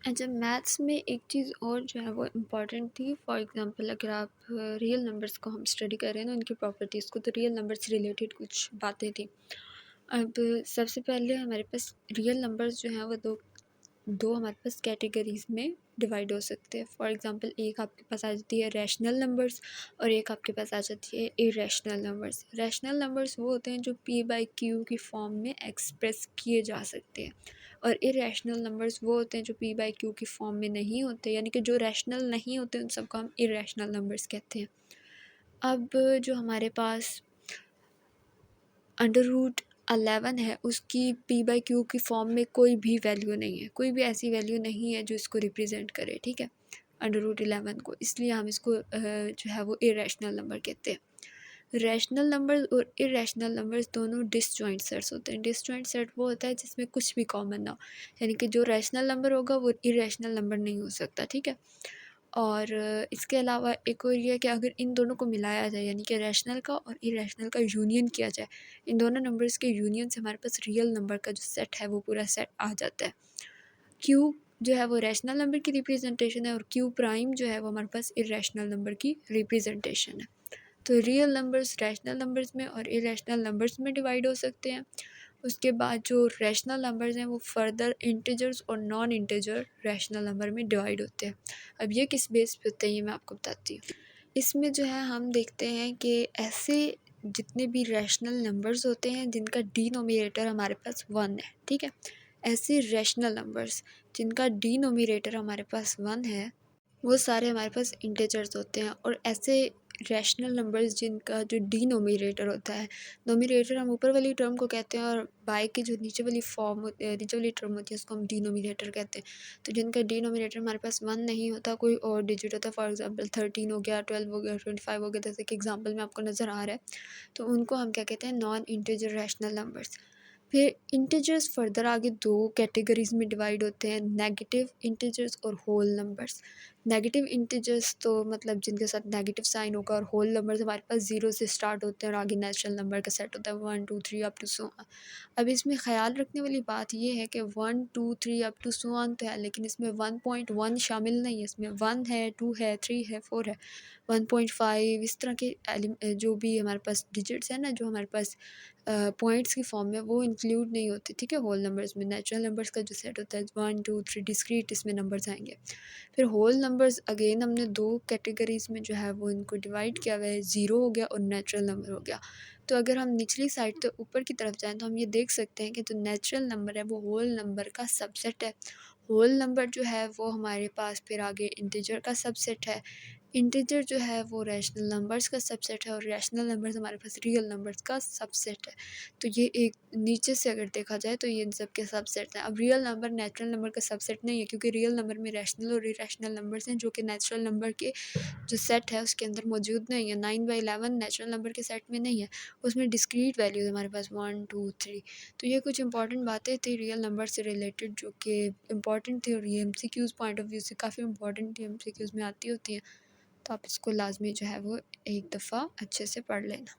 अच्छा, मैथ्स में एक चीज़ और जो है वो इम्पॉर्टेंट थी। फॉर एग्ज़ाम्पल अगर आप रियल नंबर्स को हम स्टडी कर रहे हैं ना, उनकी प्रॉपर्टीज़ को, तो रियल नंबर से रिलेटेड कुछ बातें थी। अब सबसे पहले हमारे पास रियल नंबर्स जो हैं वो दो दो हमारे पास कैटेगरीज़ में डिवाइड हो सकते हैं। फॉर एग्ज़ाम्पल एक आपके पास आ जाती है रैशनल नंबर्स और एक आपके पास आ जाती है इरेशनल नंबर्स। रैशनल नंबर्स वो होते हैं जो p/q की फॉर्म में एक्सप्रेस किए जा सकते हैं, और इरेशनल नंबर्स वो होते हैं जो p/q की फॉर्म में नहीं होते, यानी कि जो रैशनल नहीं होते उन सबको हम इरेशनल नंबर्स कहते हैं। अब जो हमारे पास √11 है, उसकी p/q की फॉर्म में कोई भी वैल्यू नहीं है, कोई भी ऐसी वैल्यू नहीं है जो इसको रिप्रेजेंट करे, ठीक है, √11 को, इसलिए हम इसको जो है वो इरेशनल नंबर कहते हैं। रैशनल नंबर्स और इरेशनल नंबर्स दोनों डिसजॉइंट सेट्स होते हैं। डिसजॉइंट सेट वो होता है जिसमें कुछ भी कॉमन ना हो, यानी कि जो रैशनल नंबर होगा वो इरेशनल नंबर नहीं हो सकता, ठीक है। और इसके अलावा एक और ये है कि अगर इन दोनों को मिलाया जाए, यानी कि रैशनल का और इरेशनल का यूनियन किया जाए, इन दोनों नंबर्स के यूनियन से हमारे पास रियल नंबर का जो सेट है वो पूरा सेट आ जाता है। क्यू जो है वो रैशनल नंबर की रिप्रेजेंटेशन है और क्यू प्राइम जो है वो हमारे पास इरेशनल नंबर की रिप्रेजेंटेशन है। तो रियल नंबर्स रैशनल नंबर्स में और इरेशनल नंबर्स में डिवाइड हो सकते हैं। उसके बाद जो रैशनल नंबर्स हैं वो फर्दर इंटीजर्स और नॉन इंटीजर रैशनल नंबर में डिवाइड होते हैं। अब ये किस बेस पे होते हैं ये मैं आपको बताती हूँ। इसमें जो है हम देखते हैं कि ऐसे जितने भी रैशनल नंबर्स होते हैं जिनका डिनोमिनेटर हमारे पास 1 है, ठीक है, ऐसे रैशनल नंबर्स जिनका डिनोमिनेटर हमारे पास 1 है वो सारे हमारे पास इंटीजर्स होते हैं। और ऐसे रैशनल नंबर्स जिनका जो डिनोमिनेटर होता है, नोमिनेटर हम ऊपर वाली टर्म को कहते हैं और बाय की जो नीचे वाली फॉर्म होती है, नीचे वाली टर्म होती है, उसको हम डिनोमिनेटर कहते हैं। तो जिनका डिनोमिनेटर हमारे पास 1 नहीं होता, कोई और डिजिट होता है, फॉर एग्जांपल 13 हो गया, 12 हो गया, 25 हो गया, जैसे कि एग्जांपल में आपको नज़र आ रहा है, तो उनको हम क्या कहते हैं, नॉन इंटीजर रैशनल नंबर्स। फिर इंटीजर्स फर्दर आगे दो कैटेगरीज में डिवाइड होते हैं, नेगेटिव इंटीजर्स और होल नंबर्स। नेगेटिव इंटीजर्स तो मतलब जिनके साथ नेगेटिव साइन होगा, और होल नंबर्स हमारे पास 0 से स्टार्ट होते हैं और आगे नेचुरल नंबर का सेट होता है 1 2 3 अप टू सो ऑन। अब इसमें ख्याल रखने वाली बात ये है कि 1 2 3 अप टू सो ऑन तो है, लेकिन इसमें 1.1 शामिल नहीं है, इसमें 1 है, 2 है, 3 है, 4 है, 1.5 इस तरह के जो भी हमारे पास डिजिट्स हैं ना, जो हमारे पास पॉइंट्स की फॉर्म में, वो इंक्लूड नहीं होते, ठीक है, होल नंबर्स में। नेचुरल नंबर्स का जो सेट होता है 1 2 3 डिस्क्रीट, इसमें नंबर्स आएंगे। फिर होल नंबर्स अगेन हमने दो कैटेगरीज में जो है वो इनको डिवाइड किया हुआ है, ज़ीरो हो गया और नेचुरल नंबर हो गया। तो अगर हम निचली साइड तो ऊपर की तरफ जाएँ तो हम ये देख सकते हैं कि जो नेचुरल नंबर है वो होल नंबर का सबसेट है। होल नंबर जो है वो हमारे पास फिर आगे इंटीजर का सबसेट है। इंटीजर जो है वो रैशनल नंबर्स का सबसेट है और रैशनल नंबर्स हमारे पास रियल नंबर्स का सबसेट है। तो ये एक नीचे से अगर देखा जाए तो ये इन सब के सबसेट हैं। अब रियल नंबर नेचुरल नंबर का सबसेट नहीं है, क्योंकि रियल नंबर में रैशनल और इरेशनल नंबर्स हैं जो कि नेचुरल नंबर के जो सेट है उसके अंदर मौजूद नहीं है। 9/11 नेचुरल नंबर के सेट में नहीं है, उसमें डिस्क्रीट वैल्यूज हमारे पास 1 2 3। तो ये कुछ इंपॉर्टेंट बातें थी रियल नंबर से रिलेटेड जो कि इंपॉर्टेंट थी, और ये MCQs पॉइंट ऑफ व्यू से काफ़ी इंपॉर्टेंट थी, MCQs में आती होती हैं। तो आप इसको लाजमी जो है वो एक दफ़ा अच्छे से पढ़ लेना।